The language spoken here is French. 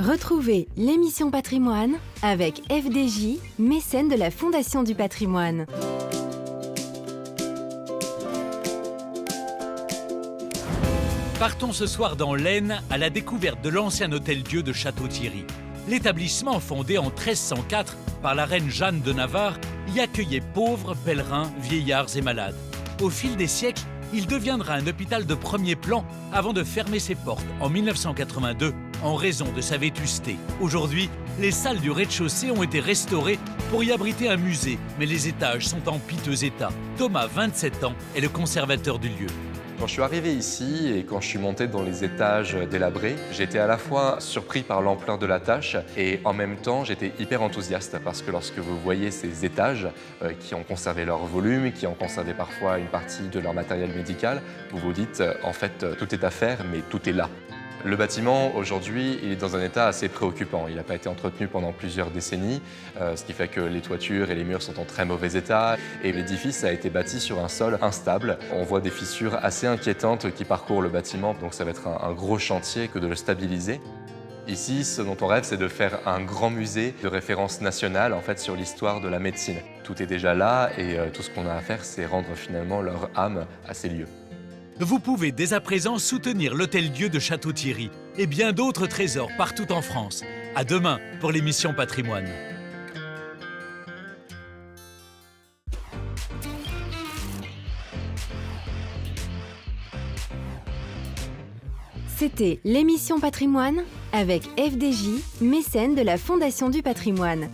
Retrouvez l'émission Patrimoine avec FDJ, mécène de la Fondation du Patrimoine. Partons ce soir dans l'Aisne à la découverte de l'ancien hôtel-Dieu de Château-Thierry. L'établissement, fondé en 1304 par la reine Jeanne de Navarre, y accueillait pauvres, pèlerins, vieillards et malades. Au fil des siècles, il deviendra un hôpital de premier plan avant de fermer ses portes en 1982 en raison de sa vétusté. Aujourd'hui, les salles du rez-de-chaussée ont été restaurées pour y abriter un musée, mais les étages sont en piteux état. Thomas, 27 ans, est le conservateur du lieu. Quand je suis arrivé ici et quand je suis monté dans les étages délabrés, j'étais à la fois surpris par l'ampleur de la tâche et en même temps j'étais hyper enthousiaste parce que lorsque vous voyez ces étages qui ont conservé leur volume, qui ont conservé parfois une partie de leur matériel médical, vous vous dites en fait tout est à faire mais tout est là. Le bâtiment, aujourd'hui, il est dans un état assez préoccupant. Il n'a pas été entretenu pendant plusieurs décennies, ce qui fait que les toitures et les murs sont en très mauvais état. Et l'édifice a été bâti sur un sol instable. On voit des fissures assez inquiétantes qui parcourent le bâtiment, donc ça va être un gros chantier que de le stabiliser. Ici, ce dont on rêve, c'est de faire un grand musée de référence nationale en fait, sur l'histoire de la médecine. Tout est déjà là et tout ce qu'on a à faire, c'est rendre finalement leur âme à ces lieux. Vous pouvez dès à présent soutenir l'Hôtel-Dieu de Château-Thierry et bien d'autres trésors partout en France. À demain pour l'émission Patrimoine. C'était l'émission Patrimoine avec FDJ, mécène de la Fondation du Patrimoine.